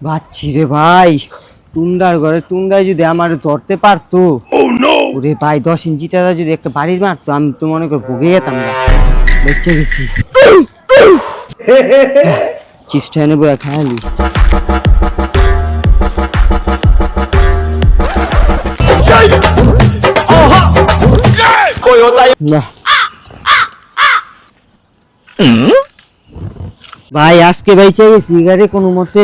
বাচ্চি রে ভাই, টুন্ডার ঘরে টুন্ডায় যদি আমার ধরতে পারতো, ওরে ভাই 10 ইঞ্চি টাকা যদি একটা বাড়ির মারতো, আমি তো মনে কর ভুগে যেতাম না। বেঁচে গেছি। চিপসটা এনে বয়া খায়ালি। না ভাই, আজকে বাইচে গেছি গাড়ি কোনো মতে।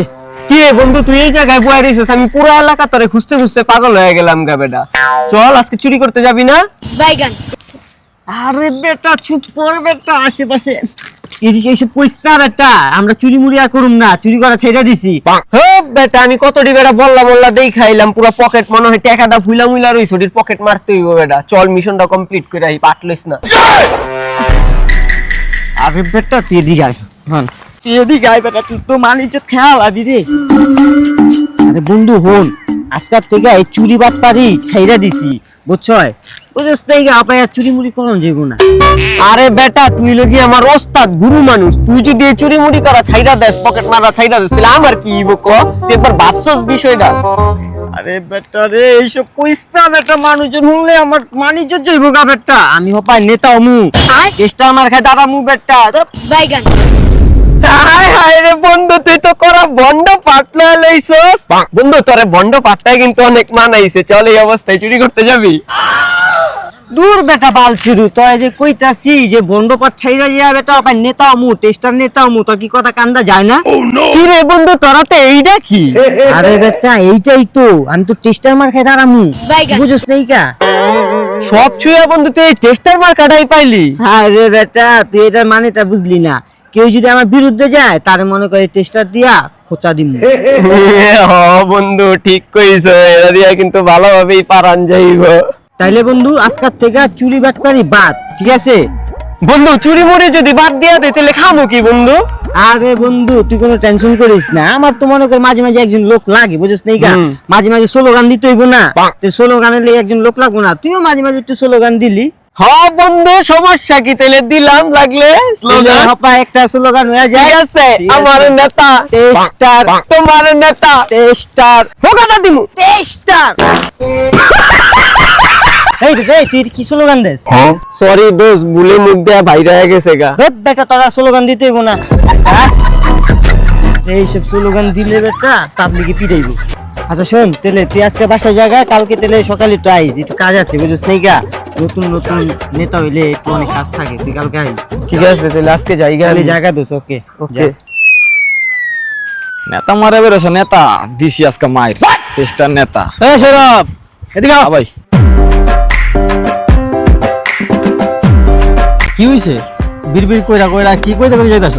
কি রে বন্ধু, তুই এই জায়গায় বয়ে রইছিস? আমি পুরো এলাকা তোরে খুঁজতে খুঁজতে পাগল হয়ে গেলাম গা বেটা। চল আজকে চুরি করতে যাবি না? বাইগান। আরে বেটা চুপ কর বেটা, আশেপাশে এইসব কইস না বেটা, আমরা চুরি মুড়ি আর করুম না, চুরি করা ছেড়ে দিছি। হে বেটা, আমি কতটি বেটা বললা দেই খাইলাম, পুরো পকেট মনে হয় টাকাটা ফুলা মুইলা রইছ, ওটির পকেট মারতে হইব বেটা। চল মিশনটা কমপ্লিট করে আই, পাটলিস না। আরে বেটা তুই এদিকে আয়, হ্যাঁ তুই এদিকে আয় বেটা, তুই তো মানিজ্জত খেয়াল আবি রে। আরে বন্ধু হন, আজকাল থেকে এই চুরি বাট পারি ছাইরা দিছি, বুঝছয়? বুঝছ থেকে আপায়া চুরি মুড়ি করন যাবো না। আরে বেটা, তুই লগি আমার ওস্তাদ গুরু মানুষ, তুই যদি এই চুরি মুড়ি করা ছাইরা দেস, পকেট মারা ছাইরা দেস, তাহলে আমার কি হইব ক? তুই একবার ভাবছস বিষয়টা? আরে বেটা রে, এইসব কইস না বেটা, মানুষজন শুনলে আমার মানিজ্জত যাইব গা বেটা। আমি হপাই নেতা মু, চেষ্টা আমার খায় দাদা মু বেটা। বাইগান। হায় হায় রে বন্ধু, তুই তো করা বন্ড পাটলা লইছস। বন্ধু তোরে বন্ড পাটটাই কিন্তু অনেক মানাইছে। চল এই অবস্থায় চুরি করতে যাবি? দূর বেটা বালছিরু, তুই যে কইতাছি যে বন্ড পাট ছাইরা যা বেটা, হপাই নেতা মু, টেস্টার নেতা মু, তোর কি কথা কান্দা যায় না? কি রে বন্ধু, তোরা তো এইটা কি? আরে বেটা এইটাই তো, আমি তো টেস্টার মার খাই দাঁড়ামু, বাইগান। বুঝছ নাই কা? সব ছুঁয়া বন্ধু, তুই এই টেস্টার মার কাটাই পাইলি? আরে বেটা তুই এটার মানেটা বুঝলি না। কেউ যদি আমার বিরুদ্ধে যায়, তার মনে করে টেস্টার দিয়া খোঁচা দিমু। হ বন্ধু, ঠিক কইছ, এরা দিয়া কিন্তু ভালোভাবেই পারান যাইব। তাইলে বন্ধু আজকাল থেকে চুরি বাটপারি বাদ, ঠিক আছে? বন্ধু চুরি মুড়ি যদি বাদ দিয়া দে, তাহলে খামু কি বন্ধু? আরে বন্ধু তুই কোনো টেনশন করিস না, আমার তো মনে কর মাঝে মাঝে একজন লোক লাগে, বুঝছ নাই কা? মাঝে মাঝে স্লোগান দিতে হইব না, তো স্লোগানের লেগে একজন লোক লাগবো না? তুইও মাঝে মাঝে একটু স্লোগান দিলি। হ বন্ধু, সমস্যা কি? তাহলে দিলাম, লাগলে স্লোগান হপা একটা স্লোগান হয়ে যায়। ঠিক আছে, আমার নেতা টেস্টার, তোমার নেতা টেস্টার, ভোগাটা দিমু। টেস্টার। এই এই তুই কি স্লোগান দেস? সরি দোষ, ভুলে মুখ দেয়া বাইরে হয়ে গেছে গা। ধুত বেটা, তোরা স্লোগান দিতে হইব না। এইসব স্লোগান দিলে বেটা পাবলিকে পিটাইব। আচ্ছা শোন, তাহলে তুই আজকে বাসায় জায়গা, কালকে তাহলে সকালে একটু আইস, একটু কাজ আছে, বুঝছিস নাই গা? নতুন নতুন নেতা হইলে একটু অনেক কাজ থাকে, তুই কালকে আইস। ঠিক আছে, তাহলে আজকে যাই গা। খালি জায়গা দোস। ওকে ওকে। নেতা মারে বেরোছে, নেতা দিছি আজকে মায়ের টেস্টার নেতা। এই সরব, এদিকে আও। ভাই কি হইছে? বিড়বিড় কইরা কইরা কি কইতে কই যাইতাছ?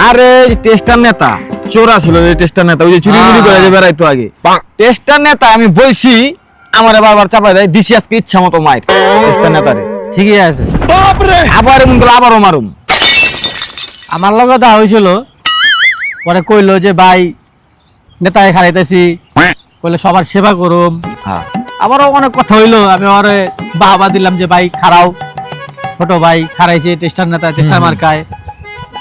আরে টেস্টার নেতা চোরা ছিল, যে টেস্টার নেতা ওই যে চুরি মুড়ি করে যে বেড়াইতো আগে, টেস্টার নেতা আমি বইছি, আমারে বারবার চাপাই দেয়, দিছি আজকে ইচ্ছা মতো মায়ের টেস্টার নেতারে। ঠিকই আছে। আবার এমন করে আবারও মারুম। আমার লগে দা হইছিল, পরে কইলো যে ভাই নেতায় খারাইতেছি, কইলে সবার সেবা করুম। হ্যাঁ আবারও অনেক কথা হইলো, আমি ওরে বাহবা দিলাম যে ভাই খারাও, ছোট ভাই খারাইছে টেস্টার নেতা, টেস্টার মার্কায়।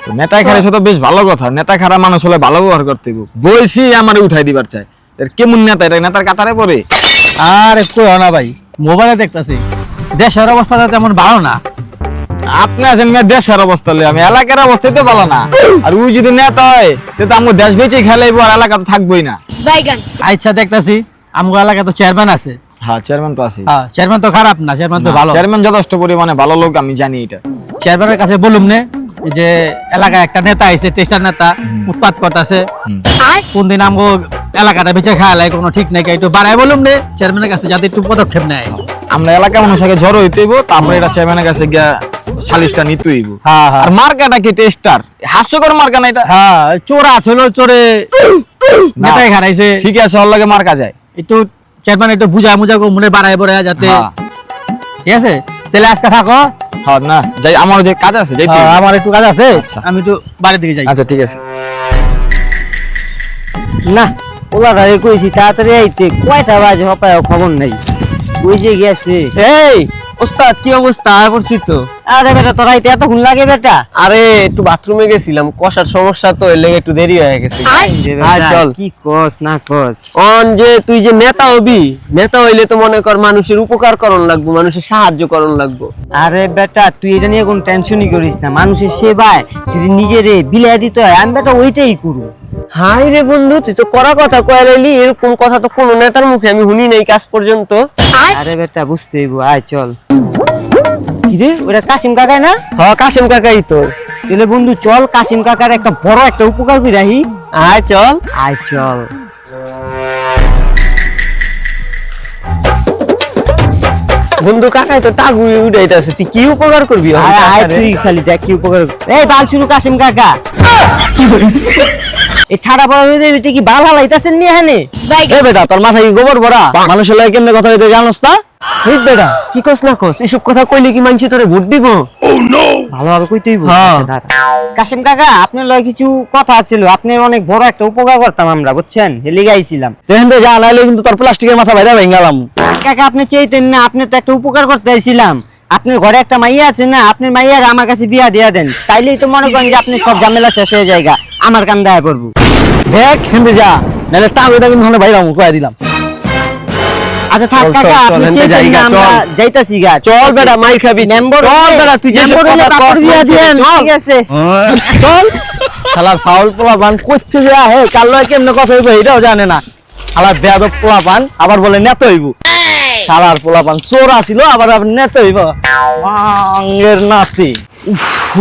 তো নেতায় খারাইছে তো বেশ ভালো কথা, নেতা খারা মানুষ হলে ভালো ব্যবহার করতে হইব। বইছি আমারে উঠাই দিবার চাই, এর কেমন নেতা? এটা নেতার কাতারে পড়ে? আরে কই না ভাই, মোবাইলে দেখতাছি দেশের অবস্থা তেমন ভালো না। আপনি আছেন মেয়ে দেশের অবস্থা লই, আমি এলাকার অবস্থাই তো ভালো না। আর ওই যদি নেতা হয়, তো আমার দেশ বেঁচে খেলাইবো, আর এলাকা তো থাকবোই না। বাইগান। আচ্ছা দেখতাছি, আমগো এলাকায় তো চেয়ারম্যান আছে। হ্যাঁ চেয়ারম্যান তো আছে। হ্যাঁ, চেয়ারম্যান তো খারাপ না, চেয়ারম্যান তো ভালো। চেয়ারম্যান যথেষ্ট পরিমাণে ভালো লোক, আমি জানি এটা। চেয়ারম্যানের কাছে বলুম নে যে এলাকায় একটা নেতা আইছে, টেস্টার নেতা উৎপাত করতেছে, কোন দিন আমগো এলাকাটা বেঁচে খায়ালাই কোনো ঠিক নাই, একটু বাড়াই বলুম নে চেয়ারম্যানের কাছে, যাতে একটু পদক্ষেপ নেয়। আমরা এলাকা মানুষ আগে জড়ো হইতে হইব, তারপরে এটা চেয়ারম্যানের কাছে গিয়া সালিশটা নিতে হইব। হ্যাঁ হ্যাঁ আর মার্কাটা কি টেস্টার? হাস্যকর মার্কা না এটা? হ্যাঁ, চোরা ছিল, চোরে নেতাই খারাইছে। ঠিক আছে, ওর লাগে মার্কা যায়। একটু চেয়ারম্যান একটু বুঝা মুজা মনে বাড়ায় বড় যাতে। হ্যাঁ। ঠিক আছে, তাহলে আজকে থাকো। হ্যাঁ না যাই, আমার যে কাজ আছে যাইতে হইব। আমার একটু কাজ আছে, আচ্ছা। আমি একটু বাড়ির দিকে যাই। আচ্ছা ঠিক আছে। না ওলাটা কইছি তাড়াতাড়ি আইতে, কয়টা বাজে হপায় খবর নাই, ওই যে গেছে। এই ওস্তাদ কি অবস্থা? আয় পড়ছি তো। আরে বেটা তোরা এতক্ষণ লাগে বেটা? আরে একটু বাথরুমে গেছিলাম, কষার সমস্যা তো, এর লেগে একটু দেরি হয়ে গেছে। আয় চল। কি কস না কস? অন যে তুই যে নেতা হবি, নেতা হইলে তো মনে কর মানুষের উপকার করণ লাগবো, মানুষের সাহায্য করণ লাগবো। আরে বেটা তুই এটা নিয়ে কোনো টেনশনই করিস না, মানুষের সেবায় যদি নিজেরে বিলাই দিতে হয় আমি বেটা ওইটাই করু। হাই রে বন্ধু, তুই তো করা কথা কয়ে লাইলি, এরকম কথা তো কোনো নেতার মুখে আমি শুনি নাই কাজ পর্যন্ত। আরে বেটা বুঝতে হইব, আয় চল। কিরে ওটা কাশিম কাকাই না? হ, কাশিম কাকাই তো। তাহলে বন্ধু চল কাশিম কাকার একটা বড় একটা উপকার করে রাহি। আয় চল। আয় চল। বন্ধু কাকাই তো টাকু উড়াইতেছে, তুই কি উপকার করবি? আয় আয় তুই খালি দেখ কি উপকার। এই বালচুরু কাশিম কাকা, এই ঠাডা পড়া হয়ে যাবে কি বাল হালাইতাছেন নি এখানে? এ বেটা, তোর মাথায় কি গোবর ভরা? মানুষের লাগে কেমনে কথা হইতে জানোস না? এই বেটা কি কস না কস, এসব কথা কইলে কি মানুষ তোরে ভোট দিব? ভালোভাবে কইতেই বল। হ্যাঁ। কাশিম কাকা আপনার লয় কিছু কথা ছিল, আপনি অনেক বড় একটা উপকার করতাম আমরা, বুঝছেন? হেলে গাইছিলাম। দেখেন তো যা নাইলে কিন্তু তোর প্লাস্টিকের মাথা বাইরে ভেঙালাম। কাকা আপনি চাইতেন না, আপনি তো একটা উপকার করতে চাইছিলাম। আপনার ঘরে একটা মাইয়া আছে না, আপনার মাইয়ার আমার কাছে বিয়া দিয়া দেন, তাইলেই তো মনে করেন যে আপনি সব ঝামেলা শেষ হয়ে যায়, আমার কান দায় পড়বো। দেখ হেন্দে যা, নাইলে টাকা কিন্তু ওখানে বাইরে কয়ে দিলাম। আচ্ছা থাক চল, কাকা, চল, আপনি হেনতে চাইতেন যাইগা, না, আমরা চল। যাইতাছি গা। চল বেটা, মাই খাবি। মেম্বার চল বেটা, তুই যে মেম্বার হলে তারপর বিয়া দিয়েন, ঠিক আছে? চল। শালার ফাউল পোলা পান করতে যা হে, কাল লয় কেমনে কথা হইব এটাও জানে না। শালার বেয়াদব পোলা পান আবার বলে নেতা হইব। শালার পোলা পান চোর আসিল আবার আপনি নেতা হইব। মাঙ্গের নাতি।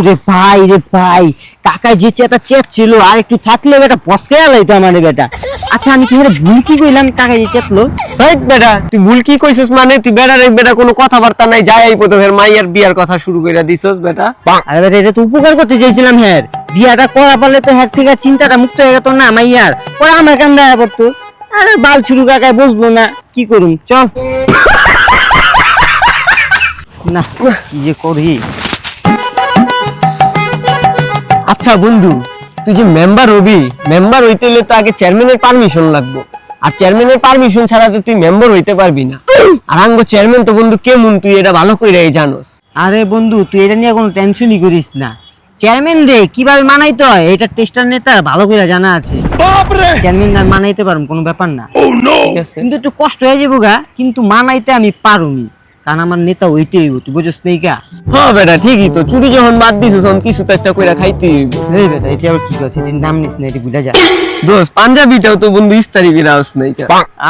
রে ভাই কাকা যে চেতা চেত ছিল, আর একটু থাকলে বেটা বসকে আলাইতো আমার বেটা। আচ্ছা আমি কি ভুল কি কইলাম? কাকা যে চেতলো। এই বেটা, তুই ভুল কি কইছিস? মানে তুই বেটার এক বেটা কোনো কথাবার্তা নাই, যাই এই প্রথমে মাইয়ার বিয়ার কথা শুরু কইরা দিছস বেটা। আরে বেটা এটা তো উপকার করতে চাইছিলাম। হ্যাঁ বিয়াটা করা পারলে তো হ্যাঁ থেকে চিন্তাটা মুক্ত হয়ে যেত না মাইয়ার, পরে আমার কান দেয়া পড়তো। আরে বাল ছুরু কাকায় বুঝলো না, কি করুম চল। না কি যে করি। আচ্ছা বন্ধু, তুই যে মেম্বার হবি, মেম্বার হইতে হলে তো আগে চেয়ারম্যানের পারমিশন লাগবে, আর চেয়ারম্যানের পারমিশন ছাড়া তো তুই মেম্বার হইতে পারবি না। আর আঙ্গ চেয়ারম্যান তো বন্ধু কেমন, তুই এটা ভালো কইরাই জানোস। আরে বন্ধু তুই এটা নিয়ে কোনো টেনশনই করিস না। চেয়ারম্যান রে কিভাবে মানাইতে হয় এটা টেস্টার নেতার ভালো করে জানা আছে। চেয়ারম্যান আর মানাইতে পারুম, কোনো ব্যাপার না। ঠিক আছে? কিন্তু একটু কষ্ট হয়ে যাবো গা, কিন্তু মানাইতে আমি পারুনি, কারণ আমার নেতা ওইটাই হইব, তুই বুঝছিস না? গা হ্যাঁ বেটা ঠিকই তো, চুরি যখন বাদ দিছিস তখন কিছু তো একটা কইরা খাইতেই হইব। এই বেটা এটা আবার কি কথা? এটির নাম নিস না, এটি বুঝা যায়। দোষ পাঞ্জাবিটাও তো বন্ধু ইস্তারি বিরাস নাই।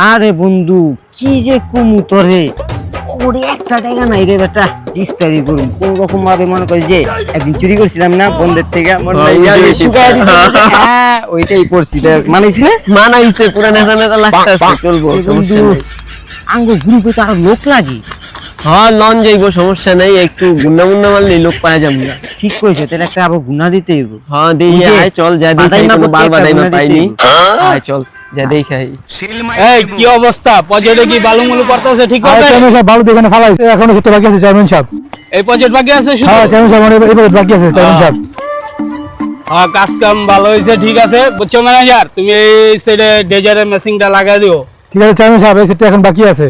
আরে বন্ধু কি যে কুমু তোরে, ওরে একটা টাকা নাই রে বেটা, জিস্তারি করুম কোন রকম ভাবে। মনে করি যে একদিন চুরি করছিলাম না বন্ধের থেকে, মনে হয় শুকায় দিছে। হ্যাঁ ওইটাই করছি, মানাইছি না? মানাইছে, পুরা নেতা নেতা লাগতাছে, চলবো বন্ধু আঙ্গ গ্রুপে তো আরো লোক লাগে। হ্যাঁ লন যাইবো, সমস্যা নাই, একটু গুন্ডা মুন্ডা মারলে লোক পাওয়া যাবো না। ঠিক কইছো, তাহলে একটা আবার গুনা দিতে হইব। হ্যাঁ দেই ওই যে আয়, চল যা বাদাই দেখাই, মা কোনো করতে বাল একটা বাদাই মা গুনা পাইনি। দিতে আয় চল যা দেখাই। এই কি অবস্থা? প্রজেক্টে কি বালুমুলু পড়তেছে ঠিক হবে? চেয়ারম্যান সাহেব বালু এখানে ফালাইছে, এখনো যেতে বাকি আছে চেয়ারম্যান সাহেব। এই প্রজেক্ট বাকি আছে শুধু? হ্যাঁ চেয়ারম্যান সাহেব এবার বাকি আছে চেয়ারম্যান সাহেব। হ্যাঁ কাজ কাম ভালো হয়েছে, ঠিক আছে। বুঝছো ম্যানেজার, তুমি এই সাইডে ডেজারের মেশিনটা লাগাই দিও। ঠিক আছে চেয়ারম্যান সাহেব, এই সেটটা এখন বাকি আছে।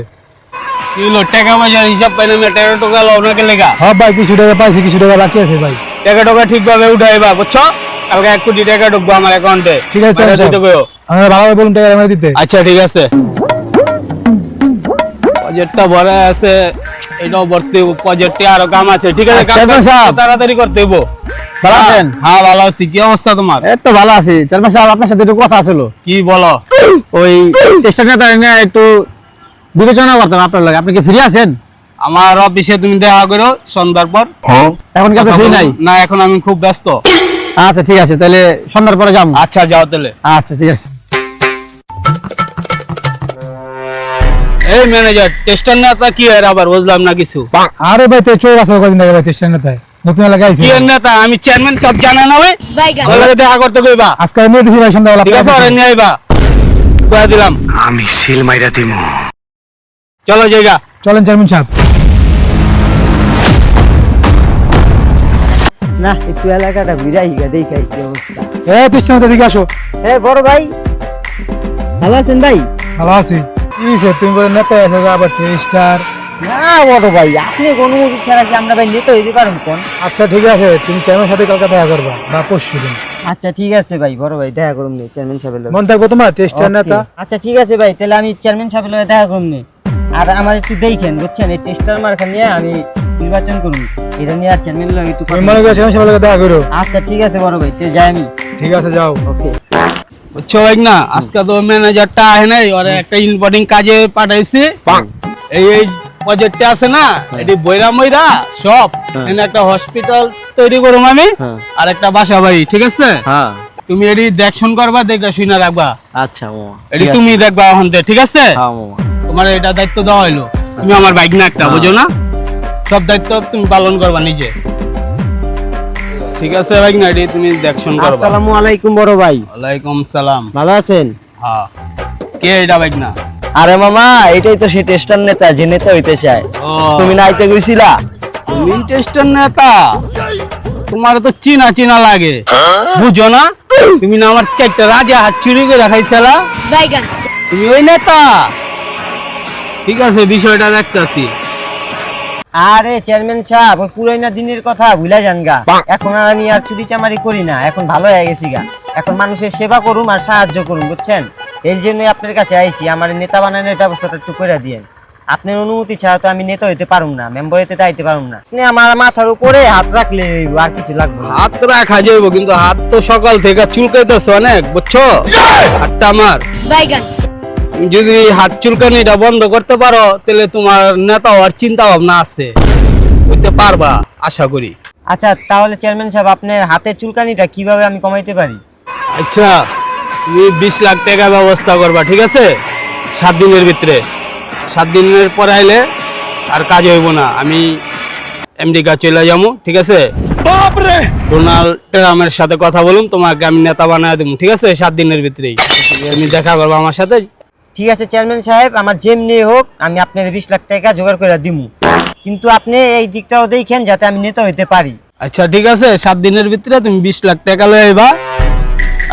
কি হলো টাকা পয়সার হিসাব পাই না, টাকা টোকা ওনাকে লেখা। হ্যাঁ ভাই কিছু টাকা পাইছি, কিছু টাকা বাকি আছে ভাই। টাকা টোকা ঠিকভাবে উঠাইবা, বুঝছো? কালকে 1 কোটি টাকা ঢুকবো আমার অ্যাকাউন্টে। ঠিক আছে চেয়ারম্যান সাহেব, আমরা ভালোভাবে বলুন টাকা আমার দিতে। আচ্ছা ঠিক আছে। প্রজেক্টটা ভরা আছে, এটাও ভর্তি হইব, প্রজেক্টে আরো কাম আছে, ঠিক আছে? কাম চেয়ারম্যান সাহেব। তাড়াতাড়ি করতে হইব। ভালো আছেন? হ্যাঁ ভালো আছি, কি অবস্থা তোমার? এই তো ভালো আছি। চেয়ারম্যান সাহেব আপনার সাথে একটু কথা ছিল। কি বলো? ওই টেস্টার নেতা নিয়ে একটু বিবেচনা করতাম আপনার লাগে। আপনি কি ফ্রি আছেন? আমার অফিসে তুমি দেখা করো সন্ধ্যার পর। এখন কি আপনি ফ্রি নাই? না এখন আমি খুব ব্যস্ত। আচ্ছা ঠিক আছে, তাহলে সন্ধ্যার পরে যাবো। আচ্ছা যাও তাহলে। আচ্ছা ঠিক আছে। এই ম্যানেজার, টেস্টার নেতা কি এর আবার বুঝলাম না কিছু। আরে ভাই তো চোর আছে কদিন আগে ভাই চেষ্টার নেতায় নতুন এলাকায় আইছে। কি এর নেতা? আমি চেয়ারম্যান সব জানা না ওই। ওর লগে দেখা করতে কইবা, আজকে আমি দিছি ভাই সন্ধ্যাবেলা। ঠিক আছে? ওরে নিয়ে আইবা, কইয়া দিলাম। আমি সিল মাইরা দিমু। চলো জায়গা। চলেন চেয়ারম্যান সাহেব। না একটু এলাকাটা ঘুরাই গা, দেখাই কি অবস্থা। এই চেষ্টার নেতা দিকে আসো। হ্যাঁ বড় ভাই ভালো আছেন ভাই? ভালো আছি। কি হইছে তুমি বলে নেতা আছে আবার টেস্টার না বড় ভাই, আপনি অনুমতি ছাড়া কি আমরা ভাই নেতা হইতে পারেন কোন? আচ্ছা ঠিক আছে, তুমি চেয়ারম্যানের সাথে কালকে দেখা করবা বা পরশু দিন। আচ্ছা ঠিক আছে ভাই, বড় ভাই দেখা করুন নি চেয়ারম্যান সাহেবের লগে। মন থাকবো তোমার টেস্টার Okay. নেতা। আচ্ছা ঠিক আছে ভাই, তাহলে আমি চেয়ারম্যান সাহেবের লগে দেখা করুন নি। আর আমার একটু দেখেন বুঝছেন, এই টেস্টার মার্কা নিয়ে আমি নির্বাচন করুন, এটা নিয়ে চেয়ারম্যানের লগে একটু তুমি মনে করো চেয়ারম্যান সাহেবের সাথে দেখা করো। আচ্ছা ঠিক আছে বড় ভাই, তে যাই আমি। ঠিক আছে যাও। ওকে। বুঝছো ভাই না, আজকে তো ম্যানেজারটা আহে নাই, ওরে একটা ইম্পর্টেন্ট কাজে পাঠাইছি। এই প্রজেক্টে আছে না, এটি বইরা মইরা সব এনে একটা হসপিটাল তৈরি করুম আমি, আর একটা বাসা বাড়ি, ঠিক আছে? হ্যাঁ তুমি এটি দেখশন করবা, দেখে শুনে রাখবা। আচ্ছা মামা। এটি তুমি দেখবা এখন থেকে, ঠিক আছে? হ্যাঁ মামা। তোমার এটা দায়িত্ব দেওয়া হইলো, তুমি আমার বাইক না একটা, বুঝো না? সব দায়িত্ব তুমি পালন করবা নিজে, ঠিক আছে ভাই না? এটি তুমি দেখশন করবা। আসসালামু আলাইকুম বড় ভাই। ওয়ালাইকুম সালাম। ভালো আছেন? হ্যাঁ, কে এটা বাইক না? আরে মামা, এটাই তো সেই টেস্টার নেতা যে নেতা হইতে চায়। ও, তুমি না আইতে গেছিলা? তুমি টেস্টার নেতা, তোমার তো চিনা চিনা লাগে, বুঝো না? তুমি না আমার 4টা রাজা হাত চুরি করে দেখাইছিলা, বাইগান তুমি ওই নেতা? ঠিক আছে, বিষয়টা দেখতাছি। আরে চেয়ারম্যান সাহেব, ওই পুরাইনা দিনের কথা ভুলা যান গা। এখন আর আমি আর চুরি চামারি করি না, এখন ভালো হয়ে গেছি গা। এখন মানুষের সেবা করুম আর সাহায্য করুম, বুঝছেন? এর জন্যই আপনার কাছে আইছি, আমার নেতা বানানোর ব্যবস্থাটা একটু করে দিয়েন। আপনার অনুমতি ছাড়া তো আমি নেতা হইতে পারুম না, মেম্বার হইতে চাইতে পারুম না। আপনি আমার মাথার উপরে হাত রাখলে হইবো, আর কিছু লাগবে না। হাত রাখা যাইব, কিন্তু হাত তো সকাল থেকে চুলকাইতেছে অনেক, বুঝছো? হাতটা আমার, বাইগান যদি হাত চুলকানিটা বন্ধ করতে পারো, তাহলে তোমার নেতা হওয়ার চিন্তা ভাবনা আছে, হইতে পারবা আশা করি। আচ্ছা তাহলে চেয়ারম্যান সাহেব, আপনার হাতের চুলকানিটা কিভাবে আমি কমাইতে পারি? আচ্ছা, তুমি 20 লাখ টাকা ব্যবস্থা করবা, ঠিক আছে? 7 দিনের ভিতরে। 7 দিনের পরে আইলে আর কাজ হইব না, আমি আমেরিকা চলে যাবো, ঠিক আছে? ডোনাল্ড ট্রাম্পের সাথে কথা বলুন, তোমাকে আমি নেতা বানায় দেবো, ঠিক আছে? 7 দিনের ভিতরেই তুমি দেখা করবা আমার সাথে। ঠিক আছে চেয়ারম্যান সাহেব, আমার যেমনি হোক আমি আপনার 20 লাখ টাকা জোগাড় করে দিমু, কিন্তু আপনি এই দিকটাও দেখেন যাতে আমি নেতা হইতে পারি। আচ্ছা ঠিক আছে, 7 দিনের ভিতরে তুমি 20 লাখ টাকা লয়ে আইবা,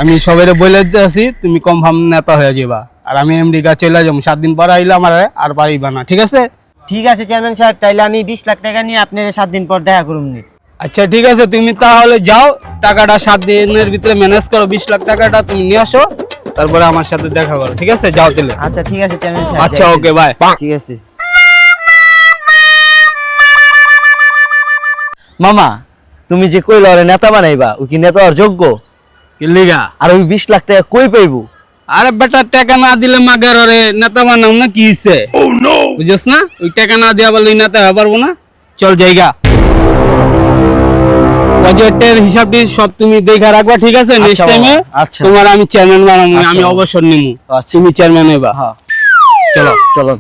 আমি সবাইরে বলে দিতে আসি, তুমি কনফার্ম নেতা হয়ে যাবা। আর আমি আমেরিকা চলে যাবো, 7 দিন পরে আইলে আমার আর পারিবা না, ঠিক আছে? ঠিক আছে চেয়ারম্যান সাহেব, তাইলে আমি 20 লাখ টাকা নিয়ে আপনার 7 দিন পর দেখা করুন নি। আচ্ছা ঠিক আছে, তুমি তাহলে যাও, টাকাটা 7 দিনের ভিতরে ম্যানেজ করো, 20 লাখ টাকাটা তুমি নিয়ে আসো, তারপরে আমার সাথে দেখা করো, ঠিক আছে? যাও তাহলে। আচ্ছা ঠিক আছে চেয়ারম্যান সাহেব। আচ্ছা ওকে, বাই। ঠিক আছে। মামা, তুমি যে কইলা ওরে নেতা বানাইবা, ও কি নেতা হওয়ার যোগ্য? কি লিগা? আর ওই 20 লাখ টাকা কই পাইবো? আরে বেটা, টাকা না দিলে মাগার ওরে নেতা বানাও না, কি হইছে? বুঝছ না? ওই টাকা না দেয়া বলে নেতা হতে পারবো না। চল জায়গা, বাজেটের হিসাবটি সব তুমি দেখা রাখবা, ঠিক আছে? নেক্সট টাইমে আচ্ছা। তোমার আমি চেয়ারম্যান বানাবো, আমি অবসর নিমু, আচ্ছা। তুমি চেয়ারম্যান হইবা। হ্যাঁ চলো চলো।